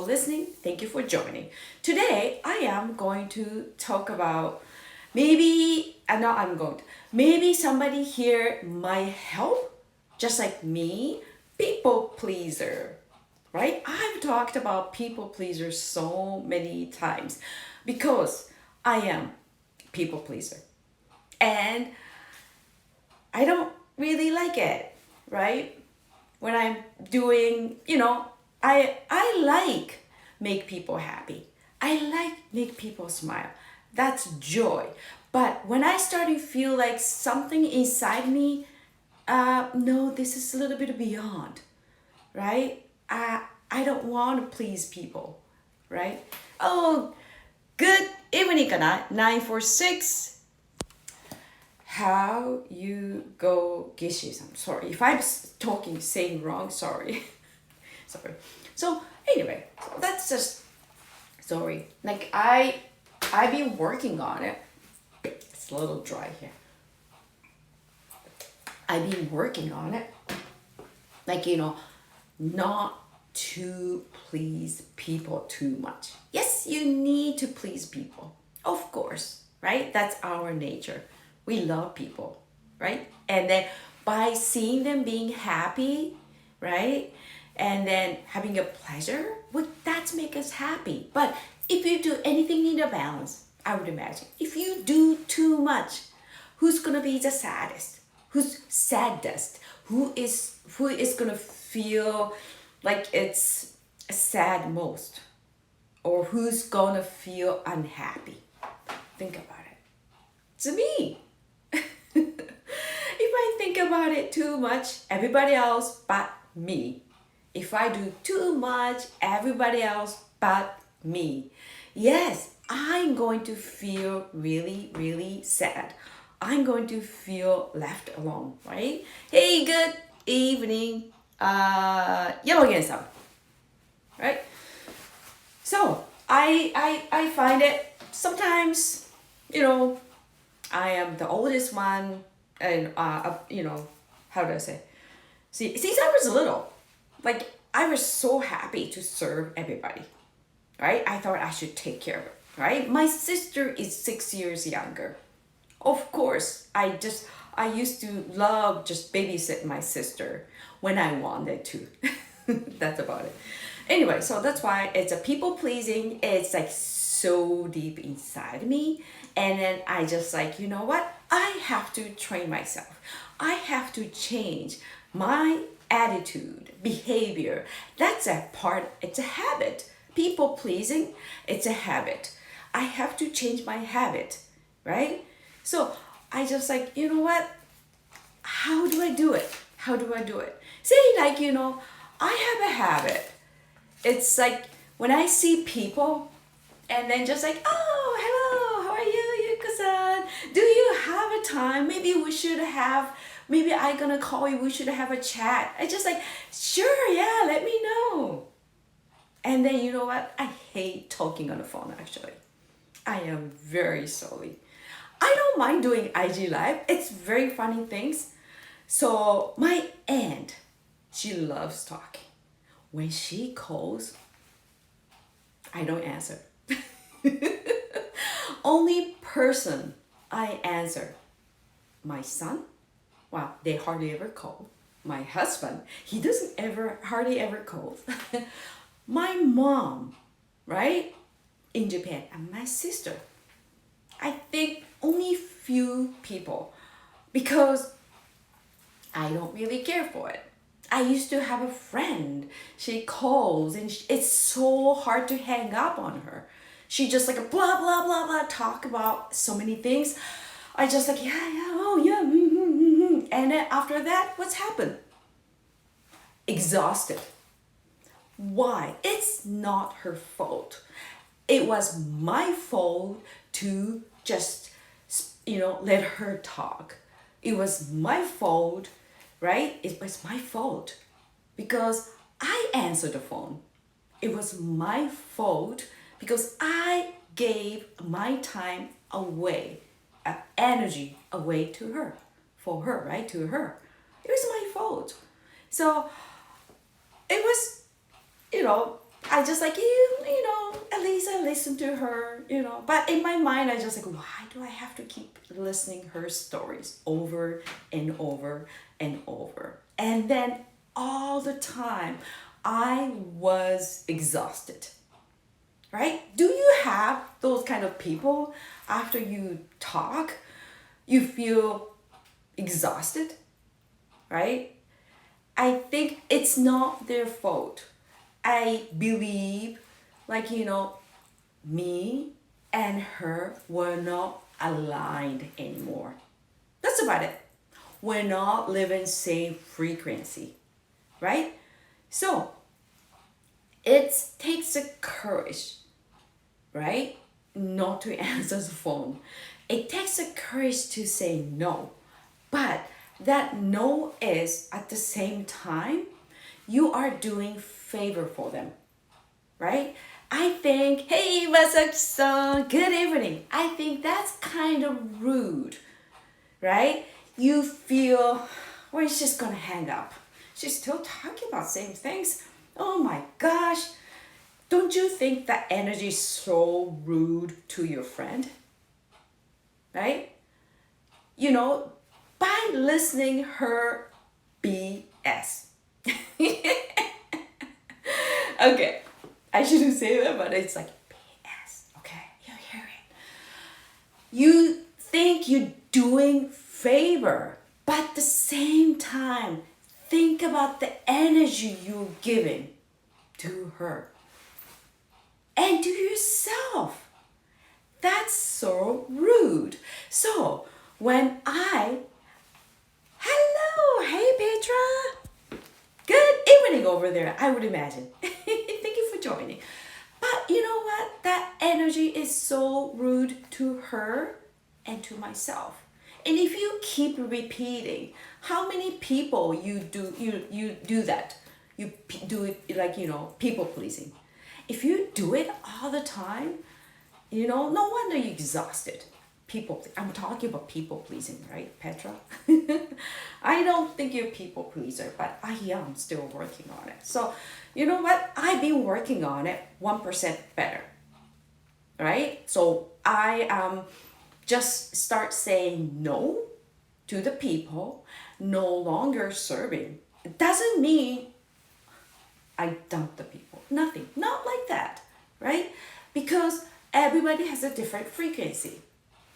for listening. Thank you for joining. Today, I am going to talk about maybe somebody here might help, just like me, people pleaser, right? I've talked about people pleaser so many times because I am people pleaser. And I don't really like it, right? When I'm doing, I like make people happy. I like make people smile. That's joy. But when I start to feel like something inside me, no, this is a little bit beyond, right? I don't want to please people, right? Oh, good evening, kana 946. How you go, Gishi? I'm sorry if I'm talking saying wrong. Sorry, sorry. So anyway, so that's just sorry. Like I've been working on it. It's a little dry here. I've been working on it. Like not to please people too much. Yes, you need to please people, of course, right? That's our nature. We love people, right? And then by seeing them being happy, right? And then having a pleasure, well, that makes us happy. But if you do anything in a balance, I would imagine, if you do too much, who's gonna be the saddest? Who's saddest? Who is gonna feel like it's sad most? Or who's gonna feel unhappy? Think about it. It's me. If I think about it too much, everybody else but me. If I do too much, everybody else but me. Yes, I'm going to feel really, really sad. I'm going to feel left alone, right? Hey, good evening, Yamagen-san, right? So I find it sometimes, you know, I am the oldest one, and how do I say? See, since I was little, like I was so happy to serve everybody, right? I thought I should take care of it, right? My sister is 6 years younger. Of course, I used to love just babysit my sister when I wanted to. That's about it. Anyway, so that's why it's a people pleasing. It's like so deep inside me. And then I just like, you know what? I have to train myself. I have to change my attitude, behavior. That's a part, it's a habit. People pleasing, it's a habit. I have to change my habit, right? So I just like, you know what? How do I do it? How do I do it? Say, like, I have a habit. It's like when I see people and then just like, oh, hello, how are you, Yuko-san? Do you have a time? Maybe I gonna call you, we should have a chat. I just like, sure, yeah, let me know. And then you know what? I hate talking on the phone actually. I am very sorry. I don't mind doing IG live. It's very funny things. So my aunt, she loves talking. When she calls, I don't answer. Only person I answer, my son. Wow, they hardly ever call. My husband, he doesn't ever, hardly ever call. My mom, right? In Japan, and my sister. I think only few people because I don't really care for it. I used to have a friend. She calls and it's so hard to hang up on her. She just like a blah blah blah blah talk about so many things. I just like yeah, oh yeah, and then after that, what's happened? Exhausted. Why? It's not her fault. It was my fault to just let her talk. It was my fault, right? It was my fault because I answered the phone. It was my fault because I gave my time away, energy away to her, for her, right? To her. It was my fault. So it was, I just like, you know, at least I listen to her, you know. But in my mind, I just like, why do I have to keep listening her stories over and over and over? And then all the time, I was exhausted, right? Do you have those kind of people after you talk, you feel exhausted, right? I think it's not their fault. I believe, like, you know, me and her were not aligned anymore. That's about it. We're not living same frequency, right? So it takes a courage, right? Not to answer the phone. It takes a courage to say no. But that no is at the same time, you are doing favor for them, right? I think, hey, Masaki-san, good evening. I think that's kind of rude, right? You feel, well, she's gonna hang up. She's still talking about same things. Oh my gosh. Don't you think that energy is so rude to your friend? Right? You know, by listening her BS. Okay, I shouldn't say that, but it's like BS. Okay, you hear it. You think you're doing favor, but at the same time, think about the energy you're giving to her and to yourself. That's so rude. So when hello, hey Petra, good evening over there, I would imagine. Thank you for joining. But you know what? That energy is so rude to her and to myself. And if you keep repeating, how many people you do that? Do it like, you know, people pleasing. If you do it all the time, you know, no wonder you're exhausted. I'm talking about people pleasing, right, Petra? I don't think you're a people pleaser, but I am still working on it. So, you know what? I've been working on it 1% better, right? So I just start saying no to the people, no longer serving. It doesn't mean I dump the people. Nothing. Not like that, right? Because everybody has a different frequency.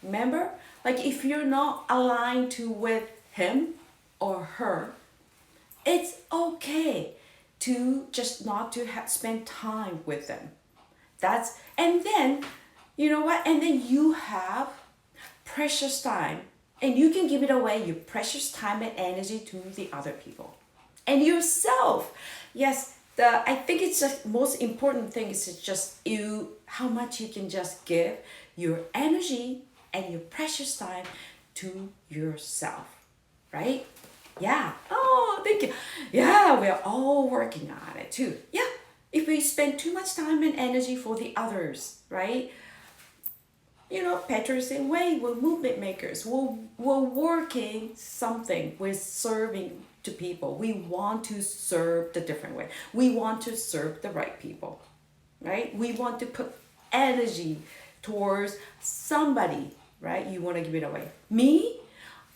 Remember? Like if you're not aligned to with him or her, it's okay to just not to spend time with them. And then, you know what? And then you have precious time and you can give it away, your precious time and energy to the other people and yourself. Yes, I think it's just most important thing is just how much you can just give your energy and your precious time to yourself, right? Yeah. Oh, thank you. Yeah, we're all working on it too. Yeah. If we spend too much time and energy for the others, right? You know, Petra is saying, wait, we're movement makers. We're working something. We're serving to people. We want to serve the different way. We want to serve the right people, right? We want to put energy towards somebody, right? You want to give it away. Me,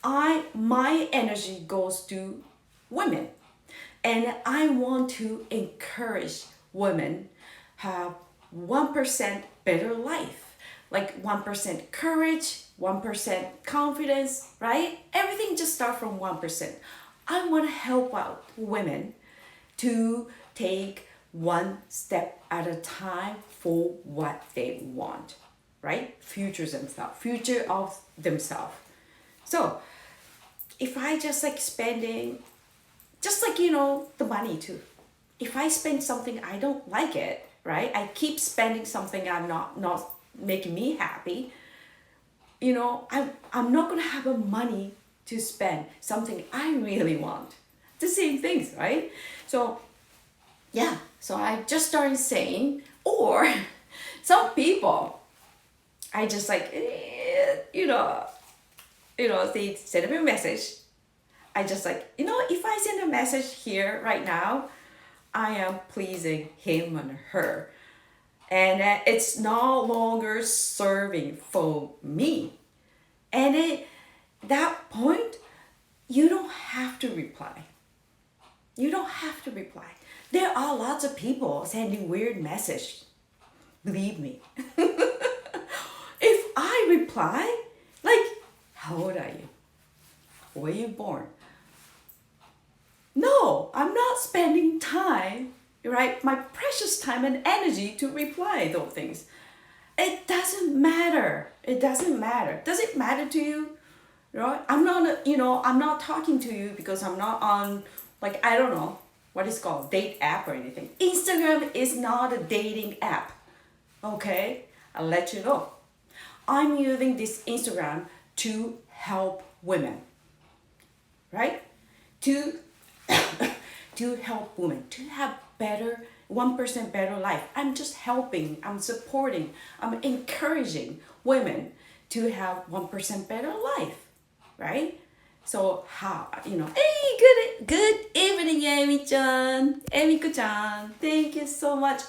my energy goes to women. And I want to encourage women have 1% better life. Like 1% courage, 1% confidence, right? Everything just starts from 1%. I want to help out women to take one step at a time for what they want, right? Future of themselves. So if I just like spending, just like, you know, the money too. If I spend something I don't like it, right? I keep spending something I'm not making me happy. You know, I'm not gonna have the money to spend something I really want. The same things, right? So yeah, so I just started saying, or some people, I just like, they send me a message. I just like, if I send a message here right now, I am pleasing him and her. And it's no longer serving for me. And at that point, you don't have to reply. You don't have to reply. There are lots of people sending weird messages. Believe me. If I reply, like, how old are you? Where you born? No, I'm not spending time, right? My precious time and energy to reply those things. It doesn't matter. It doesn't matter. Does it matter to you? Right? I'm not talking to you because I'm not on, like, I don't know what it's called, date app or anything. Instagram is not a dating app. Okay? I'll let you know. I'm using this Instagram to help women. Right? To to help women to have better 1% better life. I'm just helping, I'm supporting, I'm encouraging women to have 1% better life, right? So how, hey, good evening, Amy-chan, Emiko-chan, thank you so much.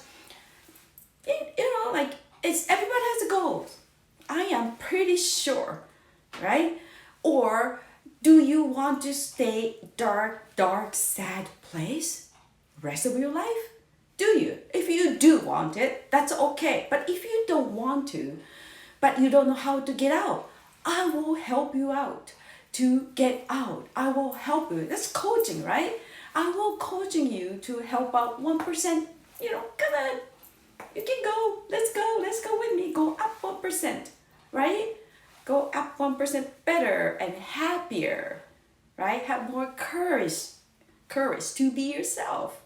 Like, it's everybody has a goal. I am pretty sure, right? Or do you want to stay dark, sad place rest of your life? Do you? If you do want it, that's okay. But if you don't want to, but you don't know how to get out, I will help you out to get out. I will help you. That's coaching, right? I will coaching you to help out 1%. Come on. You can go. Let's go. Let's go with me. Go up 1%, right? Go up 1% better and happier, right? Have more courage to be yourself,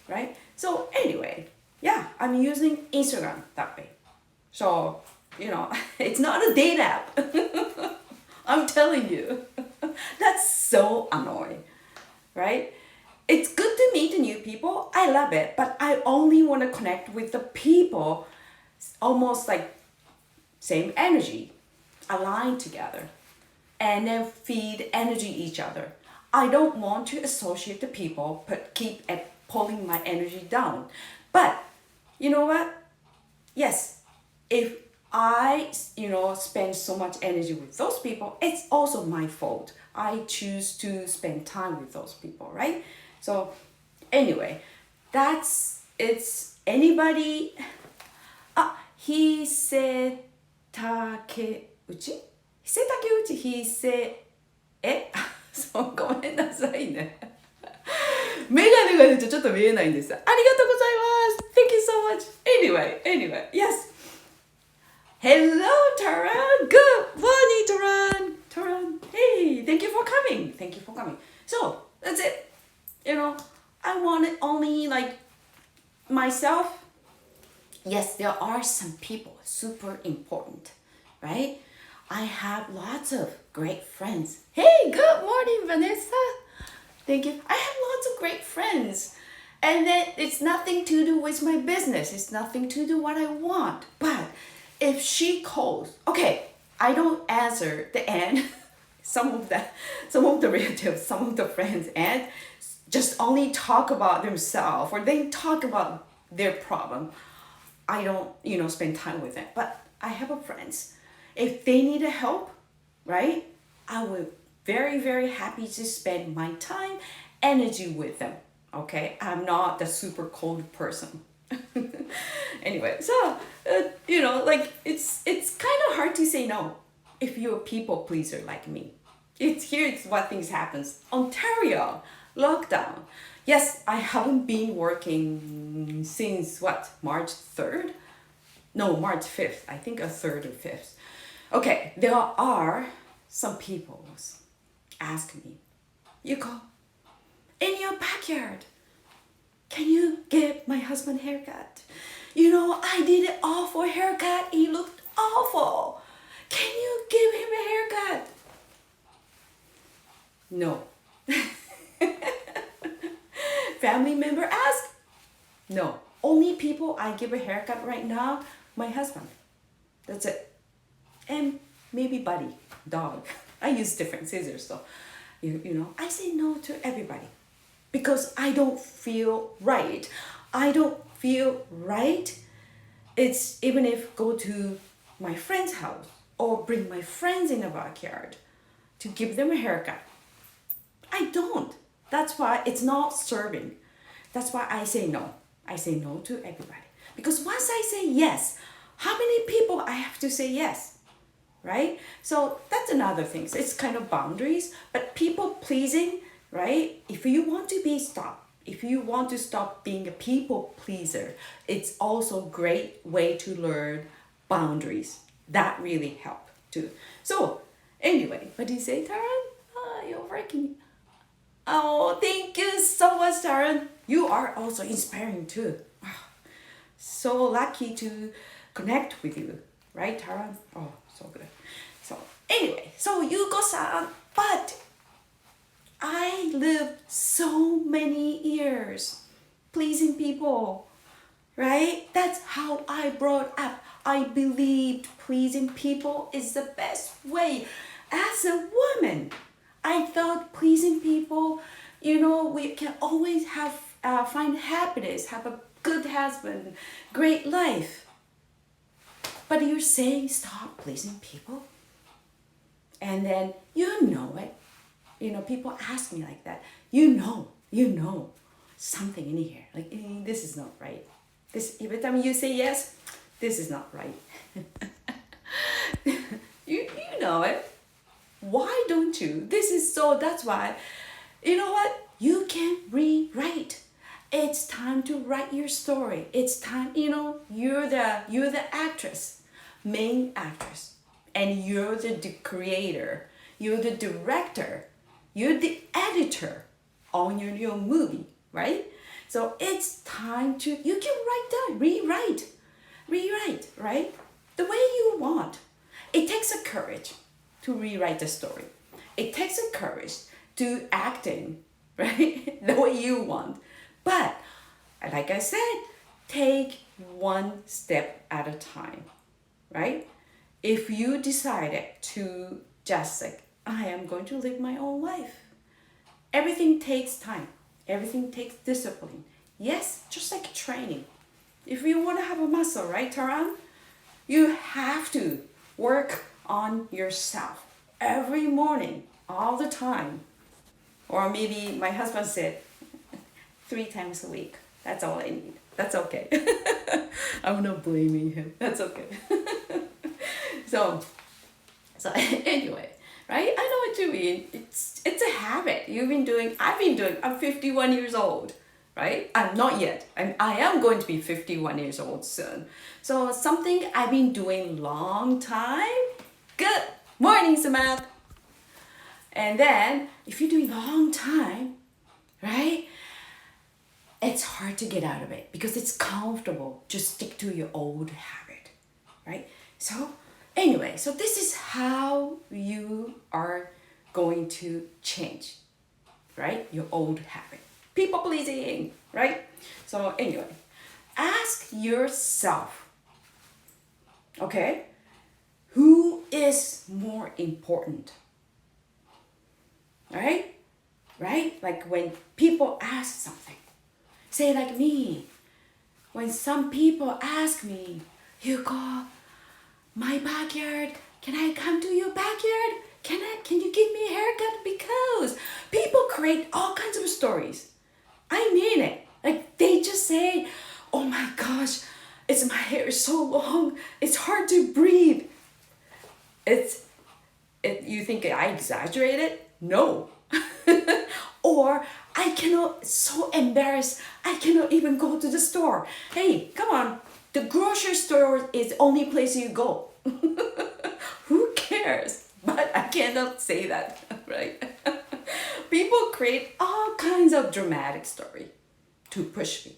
right? So anyway, yeah, I'm using Instagram that way. So, it's not a date app. I'm telling you. That's so annoying, right? It's good to meet new people. I love it, but I only want to connect with the people almost like same energy, align together, and then feed energy each other. I don't want to associate the people, but keep at pulling my energy down. But you know what? Yes, if I, spend so much energy with those people, it's also my fault. I choose to spend time with those people, right? So anyway, it's anybody. He said Takeuchi? He said Takeuchi. He said, そう、ごめんなさいね。メガネがね、ちょっと見えないんです。ありがとうございます。Thank you so much. Anyway, yes. Hello, Taran. Good morning, Taran. Taran, hey, thank you for coming. So, that's it. I want it only like myself. Yes, there are some people super important, right? I have lots of great friends. Hey, good morning, Vanessa. Thank you. I have lots of great friends. And then it's nothing to do with my business. It's nothing to do what I want. But if she calls, okay, I don't answer the end. some of the relatives, some of the friends, and just only talk about themselves or they talk about their problem. I don't, spend time with them. But I have a friends. If they need help, right? I will very, very happy to spend my time, energy with them. Okay, I'm not the super cold person. Anyway, so like it's kind of hard to say no if you're a people pleaser like me. It's what things happens. Ontario lockdown. Yes, I haven't been working since what, March 3rd? No, March 5th. I think a 3rd or 5th. Okay, there are some people ask me, Yuko, in your backyard, can you give my husband a haircut? I did it all for a haircut. He looked awful. Can you give him a haircut? No. Family member ask? No. Only people I give a haircut right now, my husband. That's it. And maybe Buddy, dog. I use different scissors, so I say no to everybody. because I don't feel right. I don't feel right. It's even if go to my friend's house or bring my friends in the backyard to give them a haircut. I don't. That's why it's not serving. That's why I say no. I say no to everybody. Because once I say yes, how many people I have to say yes? Right? So that's another thing. So it's kind of boundaries, but people pleasing, right? If you want to be stopped, if you want to stop being a people pleaser, it's also a great way to learn boundaries. That really help too. So anyway, what do you say, Taran? You're working. Oh, thank you so much, Taran. You are also inspiring too. Wow. So lucky to connect with you, right, Taran? Oh, so good. So anyway, so Yuko-san, but I lived so many years pleasing people, right? That's how I brought up. I believed pleasing people is the best way. As a woman, I thought pleasing people, we can always have find happiness, have a good husband, great life. But you're saying stop pleasing people? And then you know it. People ask me like that. You know something in here. Like, this is not right. This every time you say yes, this is not right. you know it. Why don't you? That's why, you know what? You can rewrite. It's time to write your story. It's time, you're the actress, main actress, and you're the creator, you're the director, you're the editor on your movie, right? So it's time to, you can write down, rewrite, right? The way you want. It takes a courage to rewrite the story. It takes a courage to acting, right? The way you want. But like I said, take one step at a time, right? If you decided to just like, I am going to live my own life, everything takes time. Everything takes discipline. Yes, just like training. If you want to have a muscle, right, Taran? You have to work on yourself every morning, all the time. Or maybe my husband said 3 times a week. That's all I need. That's okay. I'm not blaming him. That's okay. So anyway, right? I know what you mean. It's a habit. I've been doing, I'm 51 years old, right? I'm not yet. I am going to be 51 years old soon. So something I've been doing long time. Good morning, Samantha. And then if you're doing long time, right? It's hard to get out of it because it's comfortable. Just stick to your old habit, right? So anyway, so this is how you are going to change, right? Your old habit. People pleasing, right? So anyway, ask yourself, okay, who is more important? Right? Right? Like when people ask something, say like me, when some people ask me, Yuko, my backyard, can I come to your backyard? Can you give me a haircut? Because people create all kinds of stories. I mean it. Like they just say, oh my gosh, my hair is so long, it's hard to breathe. You think I exaggerated? No. Or I cannot, so embarrassed, I cannot even go to the store. Hey, come on, the grocery store is the only place you go. Who cares? But I cannot say that, right? People create all kinds of dramatic story to push me,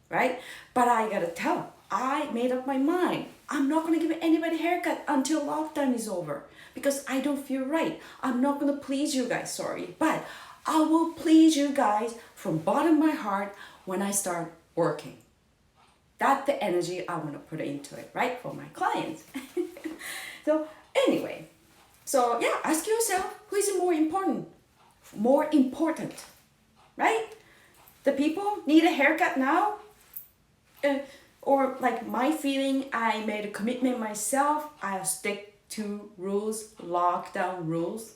right? But I gotta tell them, I made up my mind. I'm not gonna give anybody a haircut until lockdown is over because I don't feel right. I'm not gonna please you guys, sorry. But I will please you guys from bottom of my heart when I start working. That's the energy I want to put into it, right? For my clients. So anyway, so yeah, ask yourself, who is more important? More important, right? the people need a haircut now. Uh, or like my feeling, I made a commitment myself. I'll stick to rules, lockdown rules,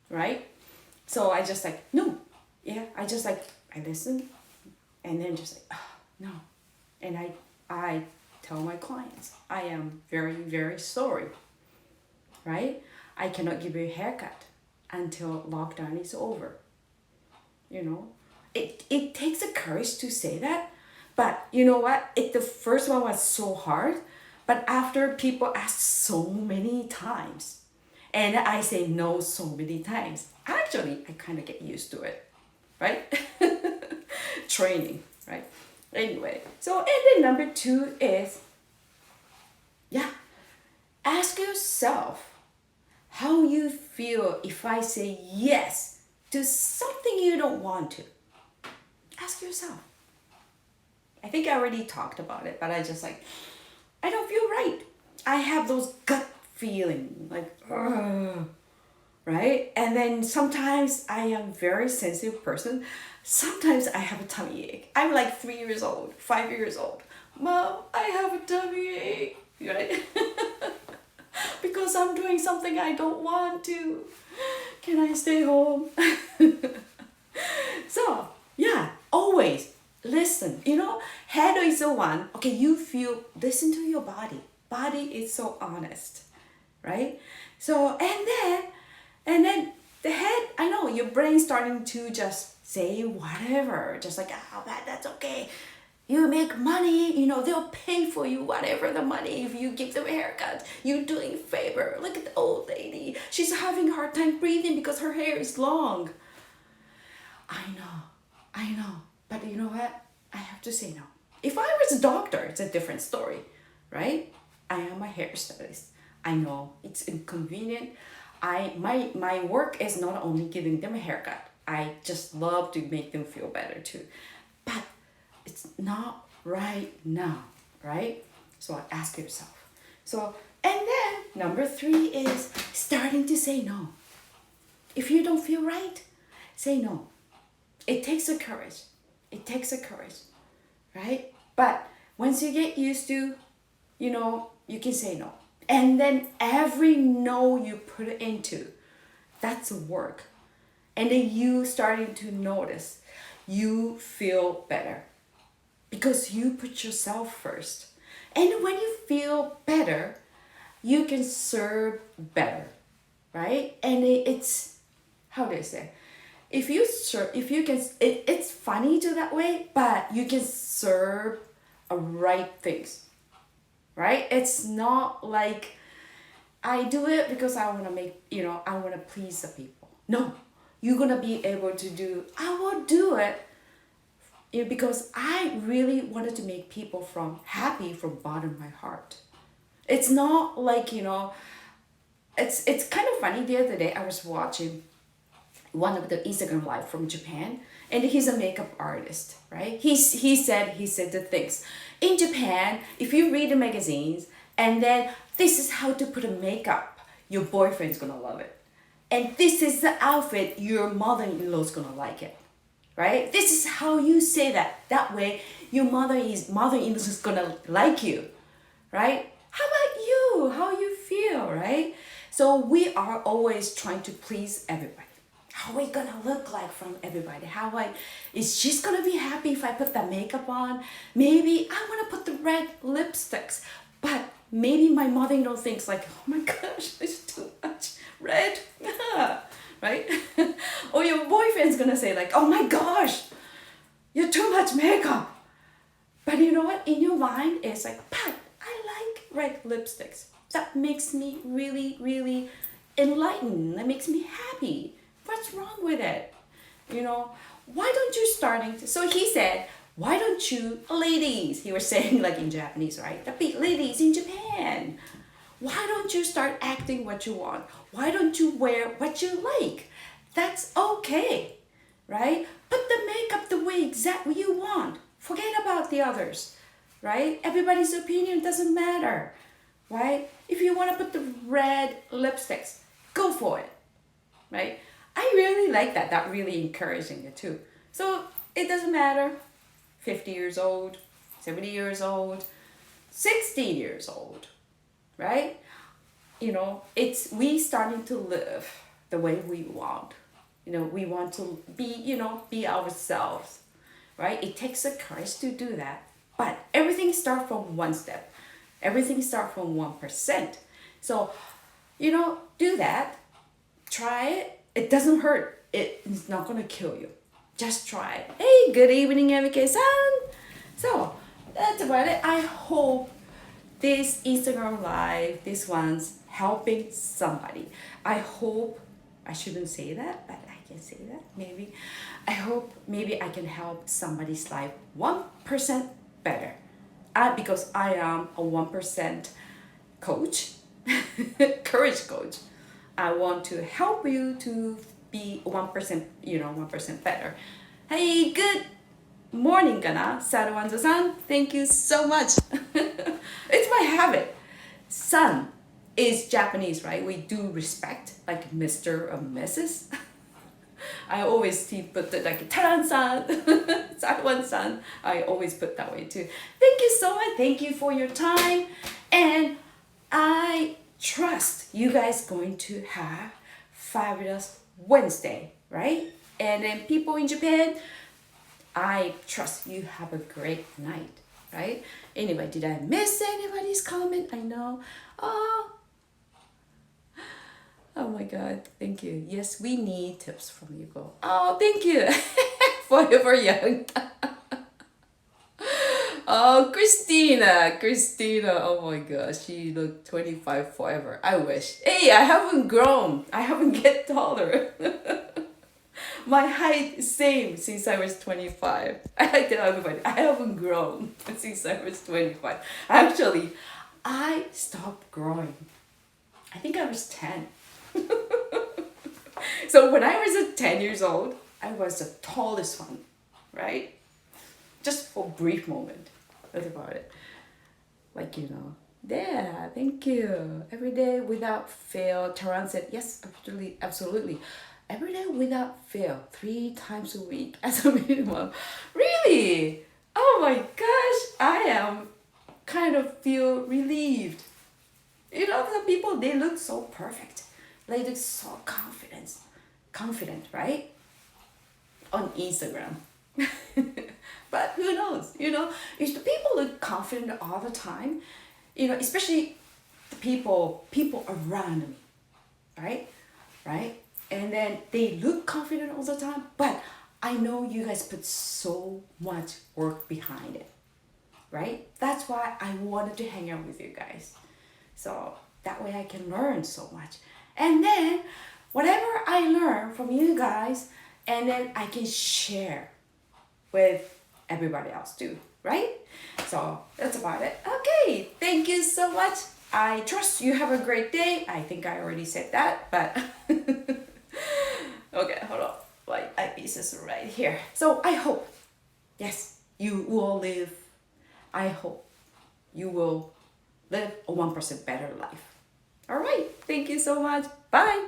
right? So I just like, no. Yeah, I just like, I listen and then just like, oh, no. And I tell my clients, I am very, very sorry, right? I cannot give you a haircut until lockdown is over. You know, it takes a courage to say that, but you know what? The first one was so hard, but after people ask so many times, and I say no so many times, actually I kind of get used to it, right? Training, right? Anyway, so and then number two is, yeah, ask yourself how you feel if I say yes to something you don't want to. Ask yourself. I think I already talked about it, but I just like, I don't feel right. I have those gut feeling, like, ugh, right? And then sometimes I am very sensitive person. Sometimes I have a tummy ache. I'm like 3 years old, 5 years old. Mom, I have a tummy ache, right? Because I'm doing something I don't want to. Can I stay home? So, yeah, always listen. You know, head is the one, okay, you feel, listen to your body. Body is so honest, right? So, and then the head, I know your brain starting to just say whatever, just like, oh, that's okay. You make money, you know, they'll pay for you whatever the money if you give them a haircut. You're doing a favor. Look at the old lady. She's having a hard time breathing because her hair is long. I know. But you know what? I have to say no. If I was a doctor, it's a different story, right? I am a hairstylist. I know it's inconvenient. My work is not only giving them a haircut. I just love to make them feel better too. But it's not right now, right? So ask yourself. So, and then number three is starting to say no. If you don't feel right, say no. It takes a courage. It takes a courage, right? But once you get used to, you know, you can say no. And then every no you put it into, that's work. And then you starting to notice, you feel better because you put yourself first. And when you feel better, you can serve better, right? And it's, how do I say? If you can, it's funny to that way, but you can serve a right things, right? It's not like I do it because I want to make, you know, I want to please the people. No, you're going to be able to do, I will do it, you know, because I really wanted to make people from happy from bottom of my heart. It's not like, you know, it's kind of funny. The other day I was watching one of the Instagram live from Japan, and he's a makeup artist, right? He said the things in Japan. If you read the magazines, and then this is how to put a makeup, your boyfriend's gonna love it, and this is the outfit your mother-in-law's gonna like it, right? This is how you say that. That way, your mother-in-law is gonna like you, right? How about you? How you feel, right? So we are always trying to please everybody. How are we gonna look like from everybody? Is she's gonna be happy if I put that makeup on? Maybe I wanna put the red lipsticks, but maybe my mother-in-law thinks like, oh my gosh, there's too much red, right? Or your boyfriend's gonna say like, oh my gosh, you're too much makeup. But you know what? In your mind, it's like, but I like red lipsticks. That makes me really, really enlightened. That makes me happy. What's wrong with it? You know, why don't you so he said, why don't you, ladies, he was saying like in Japanese, right? The big ladies in Japan, why don't you start acting what you want? Why don't you wear what you like? That's okay, right? Put the makeup the way exactly you want. Forget about the others, right? Everybody's opinion doesn't matter, right? If you want to put the red lipsticks, go for it, right? I really like that. That really encouraging it too. So it doesn't matter. 50 years old, 70 years old, 60 years old, right? It's we starting to live the way we want. We want to be ourselves, right? It takes a courage to do that. But everything starts from one step. Everything starts from 1%. So, do that. Try it. It doesn't hurt. It's not going to kill you. Just try it. Hey, good evening, MK-san. So, that's about it. I hope this Instagram Live, this one's helping somebody. I hope, I shouldn't say that, but I can say that maybe. I hope maybe I can help somebody's life 1% better. Because I am a 1% coach, courage coach. I want to help you to be 1%, 1% better. Hey, good morning, Kana, Saruanzo-san. Thank you so much. It's my habit. San is Japanese, right? We do respect, like Mr. or Mrs. I always put it like Taran-san, Saruan-san. I always put that way too. Thank you so much. Thank you for your time. And I trust you guys going to have fabulous Wednesday, right? And then people in Japan, I trust you have a great night, right? Anyway, did I miss anybody's comment? I know. Oh my God, thank you. Yes, we need tips from you, girl. Oh, thank you. Forever young. Oh, Christina. Oh my gosh, she looked 25 forever. I wish. Hey, I haven't grown. I haven't get taller. My height is same since I was 25. I tell everybody, I haven't grown since I was 25. Actually, I stopped growing. I think I was 10. So when I was 10 years old, I was the tallest one, right? Just for a brief moment. That's about it. Like, yeah, thank you. Every day without fail. Taran said, yes, absolutely. Every day without fail, 3 times a week as a minimum. Really? Oh my gosh, I am kind of feel relieved. The people, they look so perfect. They look so confident, right? On Instagram. But who knows, if the people look confident all the time, especially the people around me, right? And then they look confident all the time, but I know you guys put so much work behind it, right? That's why I wanted to hang out with you guys. So that way I can learn so much. And then whatever I learn from you guys, and then I can share with everybody else too, right? So that's about it. Okay, thank you so much. I trust you have a great day. I think I already said that, but okay, hold on. My eyepiece is right here. So I hope, yes, you will live. I hope you will live a 1% better life. All right, thank you so much. Bye.